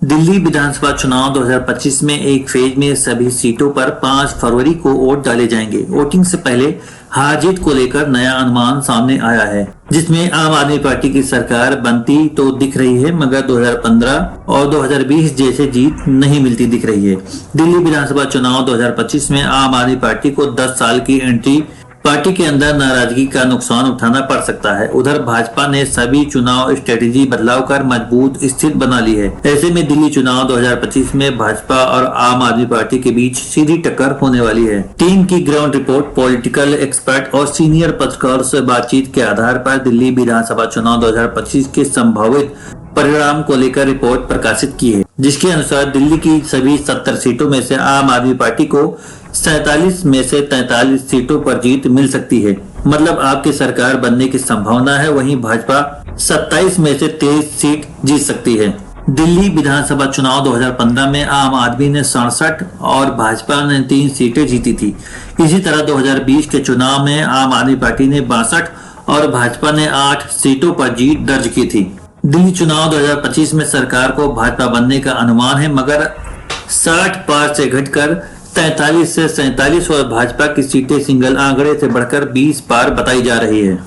दिल्ली विधानसभा चुनाव 2025 में एक फेज में सभी सीटों पर 5 फरवरी को वोट डाले जाएंगे। वोटिंग से पहले हार जीत को लेकर नया अनुमान सामने आया है, जिसमें आम आदमी पार्टी की सरकार बनती तो दिख रही है, मगर 2015 और 2020 जैसे जीत नहीं मिलती दिख रही है। दिल्ली विधानसभा चुनाव 2025 में आम आदमी पार्टी को 10 साल की एंट्री पार्टी के अंदर नाराजगी का नुकसान उठाना पड़ सकता है। उधर भाजपा ने सभी चुनाव स्ट्रेटेजी बदलाव कर मजबूत स्थिति बना ली है। ऐसे में दिल्ली चुनाव 2025 में भाजपा और आम आदमी पार्टी के बीच सीधी टक्कर होने वाली है। टीम की ग्राउंड रिपोर्ट, पॉलिटिकल एक्सपर्ट और सीनियर पत्रकारों से बातचीत के आधार पर दिल्ली विधानसभा चुनाव 2025 के संभावित परिणाम को लेकर रिपोर्ट प्रकाशित की है, जिसके अनुसार दिल्ली की सभी 70 सीटों में से आम आदमी पार्टी को 47 में से 43 सीटों पर जीत मिल सकती है। मतलब आपकी सरकार बनने की संभावना है। वहीं भाजपा 27 में से 23 सीट जीत सकती है। दिल्ली विधानसभा चुनाव 2015 में आम आदमी ने 67 और भाजपा ने 3 सीटें जीती थी। इसी तरह 2020 के चुनाव में आम आदमी पार्टी ने 62 और भाजपा ने 8 सीटों पर जीत दर्ज की थी। दिल्ली चुनाव 2025 में सरकार को भाजपा बनने का अनुमान है, मगर 60 पार से घटकर 43 से 47 और भाजपा की सीटें सिंगल आंकड़े से बढ़कर 20 पार बताई जा रही है।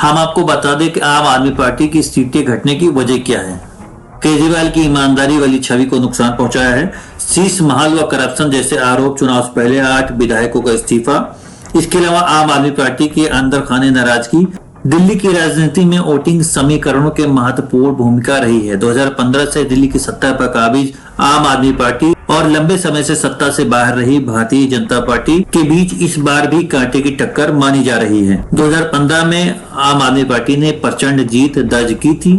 हम आपको बता दें कि आम आदमी पार्टी की सीटें घटने की वजह क्या है। केजरीवाल की ईमानदारी वाली छवि को नुकसान पहुंचाया है। शीश महल व करप्शन जैसे आरोप, चुनाव से पहले 8 विधायकों का इस्तीफा। इसके अलावा आम आदमी पार्टी की अंदर खाने नाराजगी। दिल्ली की राजनीति में वोटिंग समीकरणों के महत्वपूर्ण भूमिका रही है। 2015 से दिल्ली की सत्ता पर काबिज आम आदमी पार्टी और लंबे समय से सत्ता से बाहर रही भारतीय जनता पार्टी के बीच इस बार भी कांटे की टक्कर मानी जा रही है। 2015 में आम आदमी पार्टी ने प्रचंड जीत दर्ज की थी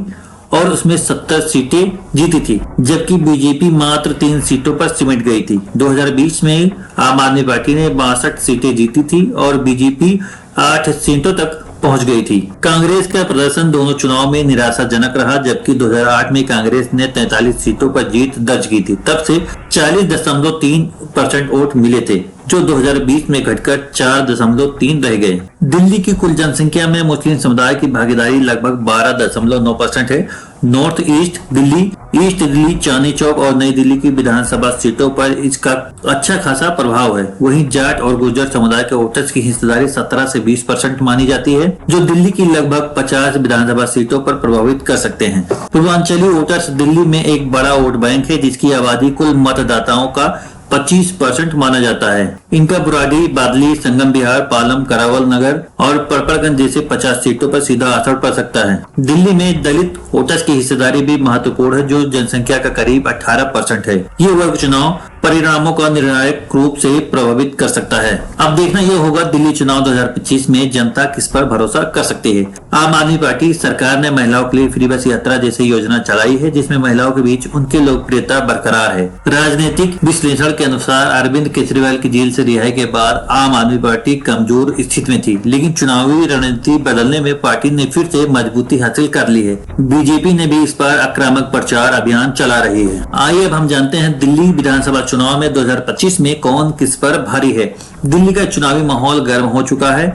और उसमें 70 सीटें जीती थी, जबकि बीजेपी मात्र 3 सीटों पर सिमट गई थी। 2020 में आम आदमी पार्टी ने 62 सीटें जीती थी और बीजेपी 8 सीटों तक पहुंच गई थी। कांग्रेस का प्रदर्शन दोनों चुनाव में निराशाजनक रहा, जबकि 2008 में कांग्रेस ने 43 सीटों पर जीत दर्ज की थी। तब से 40.3% वोट मिले थे, जो 2020 में घटकर 4.3 रह गए। दिल्ली की कुल जनसंख्या में मुस्लिम समुदाय की भागीदारी लगभग 12.9% है। North east Delhi, east Delhi, Chandni Chowk और नई दिल्ली की विधानसभा सीटों पर इसका अच्छा खासा प्रभाव है। वहीं जाट और गुर्जर समुदाय के वोटर्स की हिस्सेदारी 17 से 20% मानी जाती है, जो दिल्ली की लगभग 50 विधानसभा सीटों पर प्रभावित कर सकते हैं। पूर्वांचली वोटर्स दिल्ली में एक बड़ा वोट बैंक है, जिसकी आबादी कुल मतदाताओं का 25% माना जाता है। इनका बुराड़ी, बादली, संगम विहार, पालम, करावल नगर और परपरगंज जैसे 50 सीटों पर सीधा असर पड़ सकता है। दिल्ली में दलित वोटर्स की हिस्सेदारी भी महत्वपूर्ण है, जो जनसंख्या का करीब 18% है। ये वर्ग चुनाव परिणामों का निर्णायक रूप से प्रभावित कर सकता है। अब देखना यह होगा दिल्ली चुनाव 2025 में जनता किस पर भरोसा कर सकती है। आम आदमी पार्टी सरकार ने महिलाओं के लिए फ्री बस यात्रा जैसी योजना चलाई है, जिसमें महिलाओं के बीच उनकी लोकप्रियता बरकरार है। राजनीतिक विश्लेषण के अनुसार अरविंद केजरीवाल की जेल से रिहाई के बाद आम आदमी पार्टी कमजोर स्थिति में थी, लेकिन चुनावी रणनीति बदलने में पार्टी ने फिर से मजबूती हासिल कर ली है। बीजेपी ने भी इस बार आक्रामक प्रचार अभियान चला रही है। आइए अब हम जानते हैं दिल्ली विधानसभा चुनाव में 2025 में कौन किस पर भारी है। दिल्ली का चुनावी माहौल गर्म हो चुका है।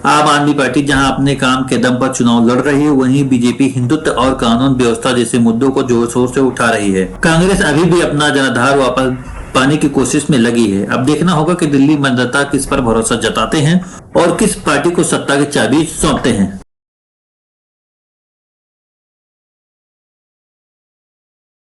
आम आदमी पार्टी जहां अपने काम के दम पर चुनाव लड़ रही है, वहीं बीजेपी हिंदुत्व और कानून व्यवस्था जैसे मुद्दों को जोर शोर से उठा रही है। कांग्रेस अभी भी अपना जनाधार वापस पाने की कोशिश में लगी है। अब देखना होगा कि दिल्ली मतदाता किस पर भरोसा जताते हैं और किस पार्टी को सत्ता की चाबी सौंपते हैं।